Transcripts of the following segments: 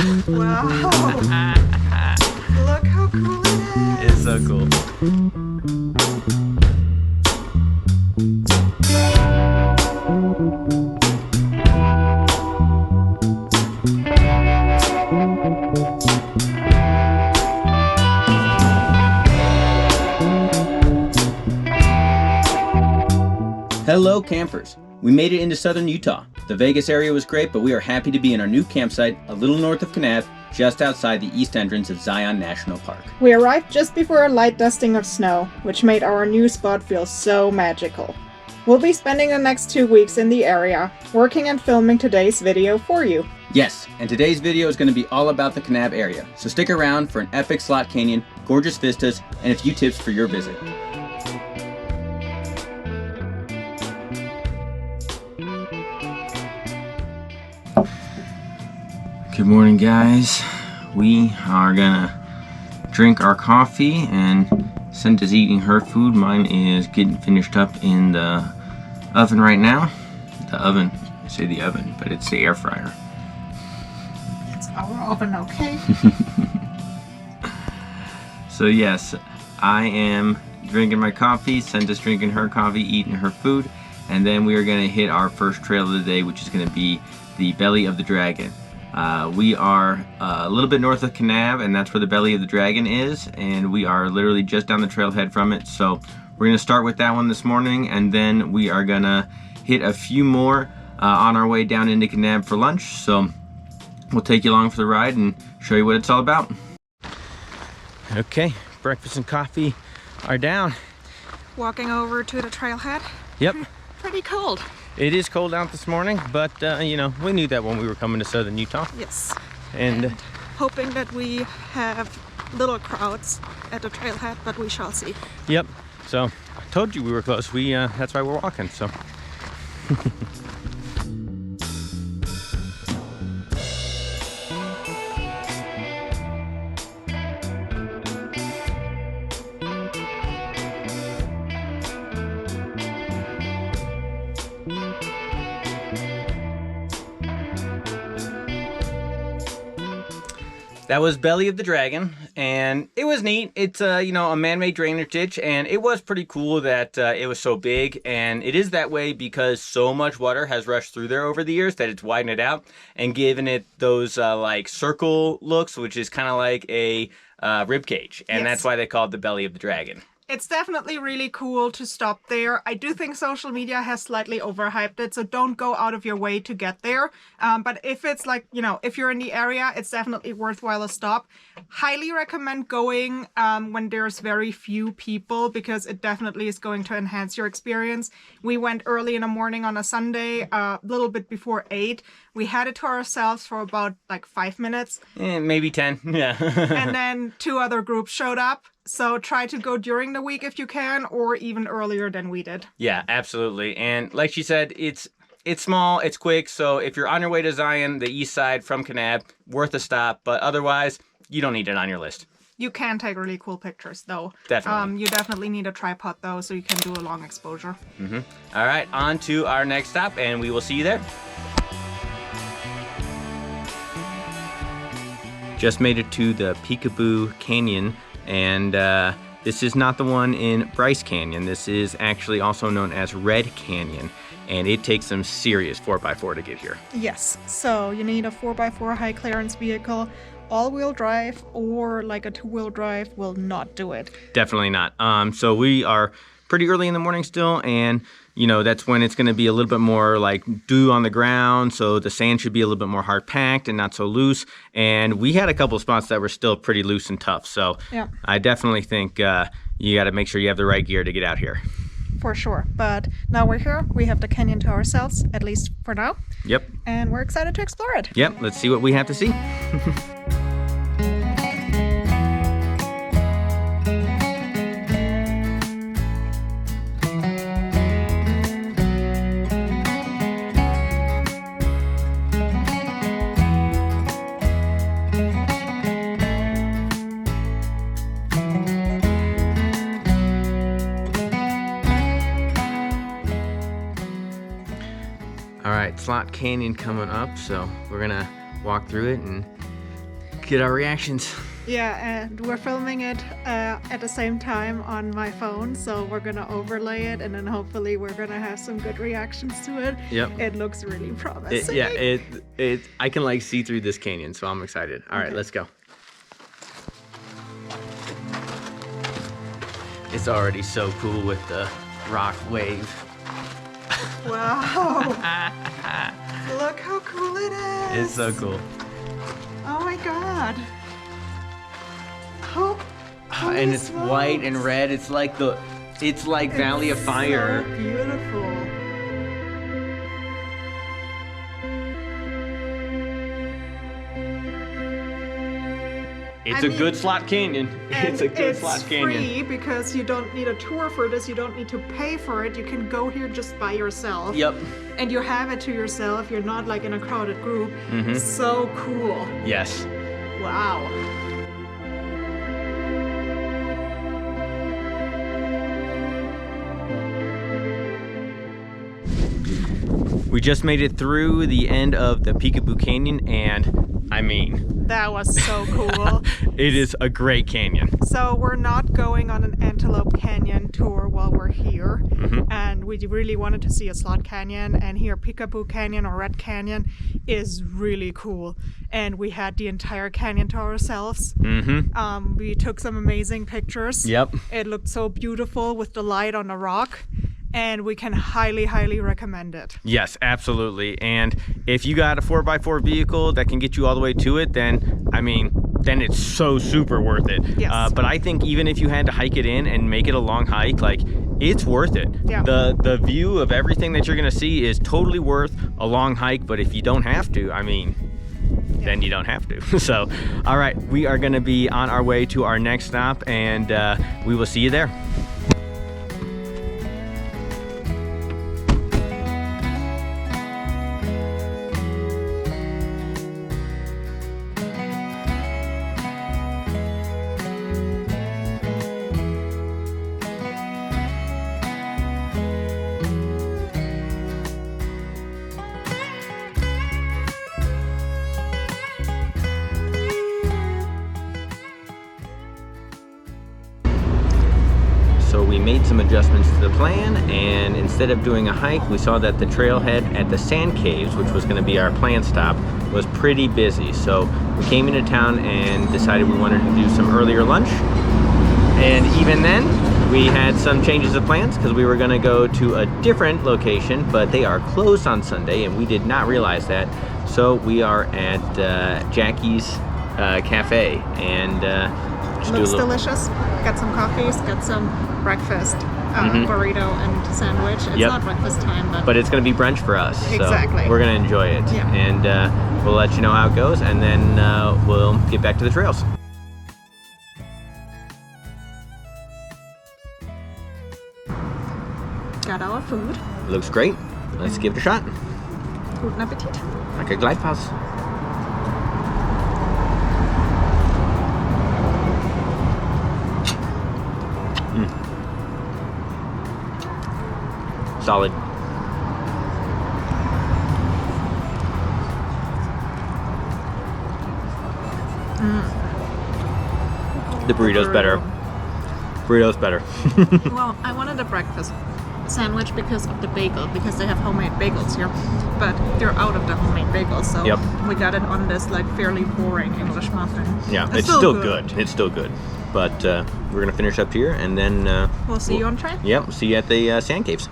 Wow. Look how cool it is. It's so cool. Hello campers! We made it into southern Utah. The Vegas area was great, but we are happy to be in our new campsite a little north of Kanab, just outside the east entrance of Zion National Park. We arrived just before a light dusting of snow, which made our new spot feel so magical. We'll be spending the next 2 weeks in the area, working and filming today's video for you. Yes, and today's video is going to be all about the Kanab area, so stick around for an epic slot canyon, gorgeous vistas, and a few tips for your visit. Good morning, guys. We are gonna drink our coffee, and Senta's eating her food. Mine is getting finished up in the oven right now. The oven, I say the oven, but it's the air fryer. It's our oven, okay? So yes, I am drinking my coffee, Senta's drinking her coffee, eating her food, and then we are gonna hit our first trail of the day, which is gonna be the Belly of the Dragon. We are a little bit north of Kanab, and that's where the Belly of the Dragon is, and we are literally just down the trailhead from it. So we're going to start with that one this morning, and then we are going to hit a few more on our way down into Kanab for lunch. So we'll take you along for the ride and show you what it's all about. Okay, breakfast and coffee are down. Walking over to the trailhead. Yep. Pretty cold. It is cold out this morning, but you know, we knew that when we were coming to southern Utah. Yes. And hoping that we have little crowds at the trailhead, but we shall see. Yep. So I told you we were close. That's why we're walking. So. That was Belly of the Dragon, and it was neat. It's you know, a man-made drainage ditch, and it was pretty cool that it was so big, and it is that way because so much water has rushed through there over the years that it's widened it out and given it those like circle looks, which is kind of like a rib cage, and Yes. That's why they call it the Belly of the Dragon. It's definitely really cool to stop there. I do think social media has slightly overhyped it, so don't go out of your way to get there. But if it's like, you know, if you're in the area, it's definitely worthwhile a stop. Highly recommend going when there's very few people, because it definitely is going to enhance your experience. We went early in the morning on a Sunday, a little bit before 8. We had it to ourselves for about like 5 minutes. Maybe 10, yeah. And then 2 other groups showed up. So try to go during the week if you can, or even earlier than we did. Yeah, absolutely. And like she said, it's small, it's quick. So if you're on your way to Zion, the east side from Kanab, worth a stop. But otherwise, you don't need it on your list. You can take really cool pictures, though. Definitely. You definitely need a tripod, though, so you can do a long exposure. Mm-hmm. All right, on to our next stop, and we will see you there. Just made it to the Peekaboo Canyon, and this is not the one in Bryce Canyon. This is actually also known as Red Canyon, and it takes some serious 4x4 to get here. Yes, so you need a 4x4 high clearance vehicle. All-wheel drive or like a 2-wheel drive will not do it. Definitely not. So we are pretty early in the morning still, and you know, that's when it's going to be a little bit more like dew on the ground, so the sand should be a little bit more hard packed and not so loose. And we had a couple spots that were still pretty loose and tough, so yeah. I definitely think you got to make sure you have the right gear to get out here. For sure, but now we're here. We have the canyon to ourselves, at least for now. Yep. And we're excited to explore it. Yep, let's see what we have to see. All right, Slot Canyon coming up, so we're gonna walk through it and get our reactions. Yeah, and we're filming it at the same time on my phone, so we're gonna overlay it, and then hopefully we're gonna have some good reactions to it. Yep. It looks really promising. I can like see through this canyon, so I'm excited. All right, let's go. It's already so cool with the rock wave. Wow. Look how cool it is. It's so cool. Oh my god. Oh, and it's white and red. It's like Valley of Fire. So beautiful. It's a good slot canyon. It's a good slot canyon. It's free because you don't need a tour for this. You don't need to pay for it. You can go here just by yourself. Yep. And you have it to yourself. You're not like in a crowded group. So cool. Yes. Wow. We just made it through the end of the Peekaboo Canyon, and I mean, that was so cool. It is a great canyon. So we're not going on an Antelope Canyon tour while we're here, and we really wanted to see a slot canyon, and here Peekaboo Canyon or Red Canyon is really cool, and we had the entire canyon to ourselves. We took some amazing pictures. Yep. It looked so beautiful with the light on the rock. And we can highly recommend it. Yes, absolutely. And if you got a 4x4 vehicle that can get you all the way to it, then then it's so super worth it. Yes. But I think even if you had to hike it in and make it a long hike, like, it's worth it. Yeah. The view of everything that you're gonna see is totally worth a long hike. But if you don't have to, then you don't have to. So, all right, we are gonna be on our way to our next stop, and we will see you there. So we made some adjustments to the plan, and instead of doing a hike, we saw that the trailhead at the Sand Caves, which was going to be our planned stop, was pretty busy. So we came into town and decided we wanted to do some earlier lunch. And even then, we had some changes of plans because we were going to go to a different location, but they are closed on Sunday, and we did not realize that. So we are at Jackie's Cafe, and looks delicious. Get some coffees, get some breakfast, burrito and sandwich. It's not breakfast time, but it's going to be brunch for us. Exactly. So we're going to enjoy it. Yeah. And we'll let you know how it goes, and then we'll get back to the trails. Got our food. Looks great. Let's give it a shot. Guten Appetit. Like a glide pass. Solid. The burrito's better. Burrito's better. Well, I wanted a breakfast sandwich because of the bagel, because they have homemade bagels here, but they're out of the homemade bagels, so we got it on this like fairly boring English muffin. Yeah, it's still good. It's still good. But we're gonna finish up here, and then we'll see you on trail. Yep, we'll see you at the Sand Caves.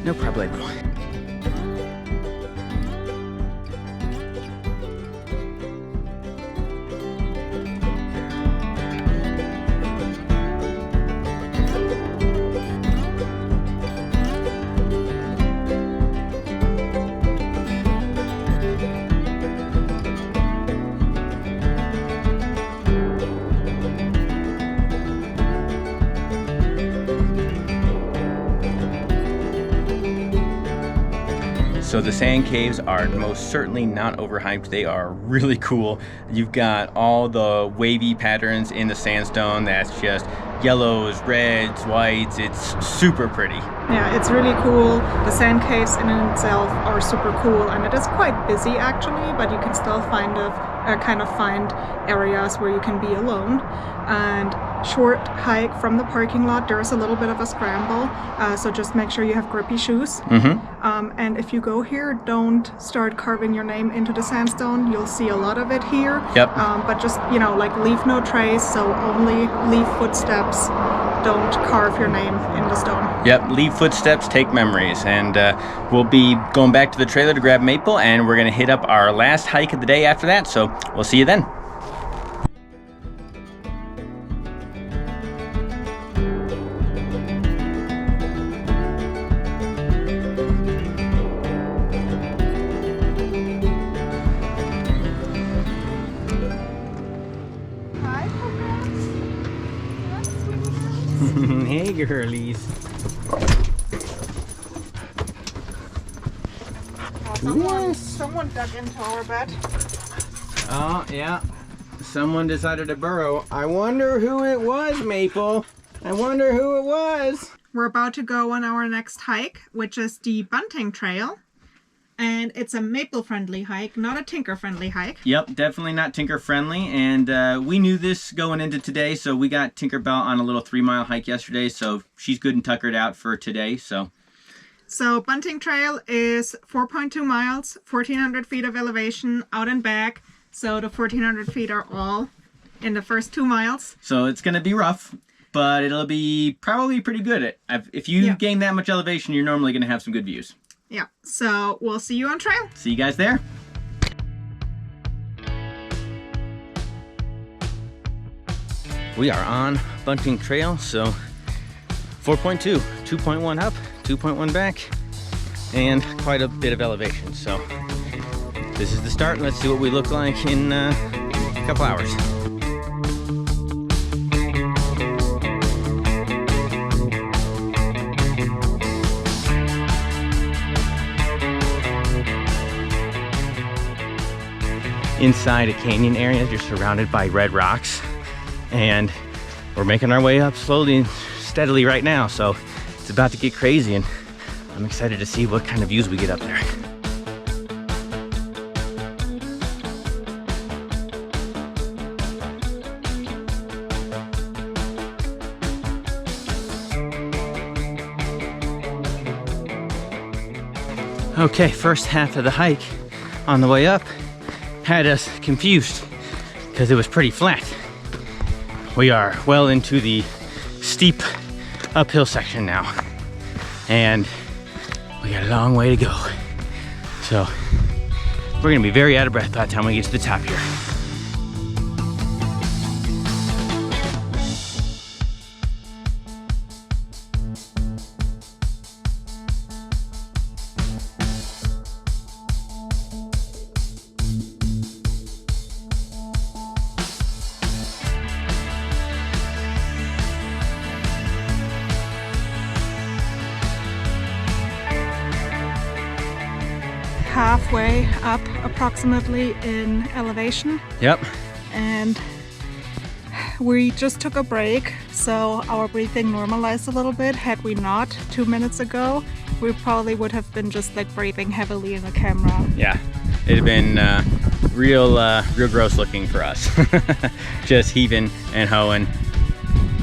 No problemo. So the sand caves are most certainly not overhyped. They are really cool. You've got all the wavy patterns in the sandstone that's just yellows, reds, whites. It's super pretty. Yeah, it's really cool. The sand caves in itself are super cool, and it is quite busy actually, but you can still find areas where you can be alone. And short hike from the parking lot. There's a little bit of a scramble, so just make sure you have grippy shoes. And if you go here, don't start carving your name into the sandstone. You'll see a lot of it here. Yep. But just, you know, like leave no trace, so only leave footsteps. Don't carve your name in the stone. Yep, leave footsteps, take memories. And we'll be going back to the trailer to grab Maple, and we're gonna hit up our last hike of the day after that, so we'll see you then. Hey girlies. Someone dug into our bed. Oh yeah, someone decided to burrow. I wonder who it was, Maple. I wonder who it was. We're about to go on our next hike, which is the Bunting Trail. And it's a Maple-friendly hike, not a Tinker-friendly hike. Yep, definitely not Tinker-friendly. And we knew this going into today, so we got Tinkerbell on a little 3-mile hike yesterday, so she's good and tuckered out for today. So Bunting Trail is 4.2 miles, 1,400 feet of elevation, out and back. So the 1,400 feet are all in the first 2 miles. So it's going to be rough, but it'll be probably pretty good. If you gain that much elevation, you're normally going to have some good views. Yeah, so we'll see you on trail. See you guys there. We are on Bunting Trail, so 4.2, 2.1 up, 2.1 back, and quite a bit of elevation. So this is the start. Let's see what we look like in a couple hours. Inside a canyon area, just surrounded by red rocks, and we're making our way up slowly and steadily right now, so it's about to get crazy, and I'm excited to see what kind of views we get up there. Okay, first half of the hike on the way up had us confused because it was pretty flat. We are well into the steep uphill section now, and we got a long way to go. So we're gonna be very out of breath by the time we get to the top here. Halfway up approximately in elevation. Yep. And we just took a break, so our breathing normalized a little bit. Had we not 2 minutes ago, we probably would have been just like breathing heavily in the camera. Yeah, it'd been real gross looking for us. Just heaving and hoeing.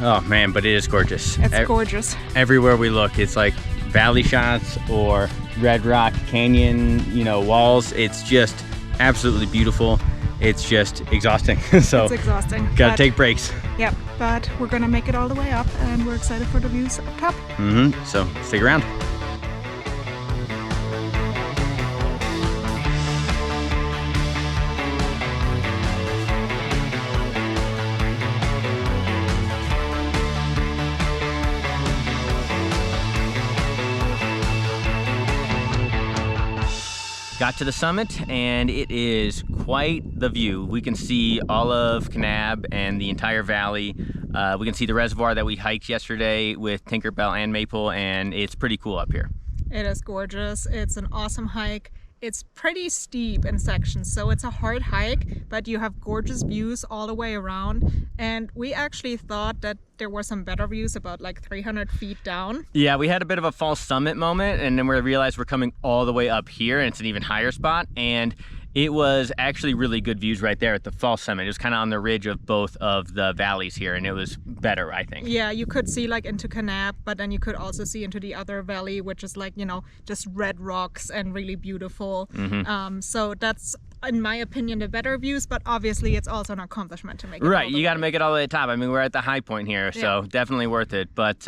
Oh man, but it is gorgeous. It's gorgeous. Everywhere we look, it's like valley shots or red rock canyon, you know, walls. It's just absolutely beautiful. it's just exhausting. So It's exhausting. gotta take breaks. Yep, but we're gonna make it all the way up and we're excited for the views up top. So stick around. Got to the summit and it is quite the view. We can see all of Kanab and the entire valley. We can see the reservoir that we hiked yesterday with Tinkerbell and Maple, and it's pretty cool up here. It is gorgeous. It's an awesome hike. It's pretty steep in sections, so it's a hard hike, but you have gorgeous views all the way around. And we actually thought that there were some better views about like 300 feet down. Yeah, we had a bit of a false summit moment, and then we realized we're coming all the way up here, and it's an even higher spot. And it was actually really good views right there at the false summit. It was kind of on the ridge of both of the valleys here, and it was better, I think. Yeah, you could see like into Kanab, but then you could also see into the other valley, which is like, you know, just red rocks and really beautiful. So that's, in my opinion, the better views, but obviously it's also an accomplishment to make it. Right, you got to make it all the way to the top. I mean, we're at the high point here, so definitely worth it. But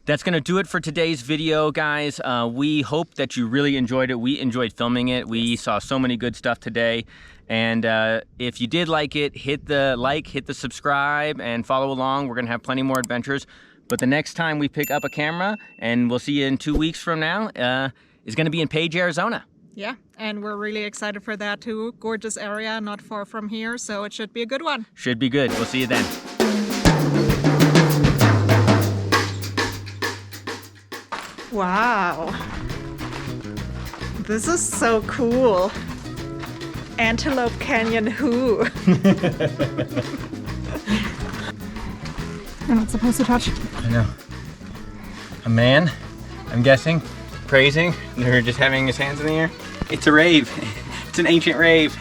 that's going to do it for today's video, guys. We hope that you really enjoyed it. We enjoyed filming it. We saw so many good stuff today. And if you did like it, hit the like, hit the subscribe, and follow along. We're going to have plenty more adventures. But the next time we pick up a camera, and we'll see you in 2 weeks from now, is going to be in Page, Arizona. Yeah, and we're really excited for that too. Gorgeous area, not far from here, so it should be a good one. Should be good. We'll see you then. Wow. This is so cool. Antelope Canyon who? You're not supposed to touch. I know. A man, I'm guessing, praising, or just having his hands in the air. It's a rave. It's an ancient rave.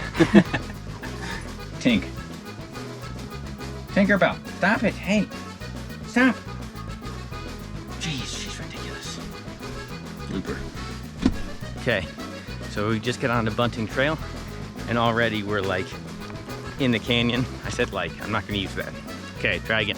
Tinkerbell, stop it. Hey, stop. Jeez, she's ridiculous. Blooper. Okay, so we just get on the Bunting Trail, and already we're like in the canyon. I said like, I'm not gonna use that. Okay, try again.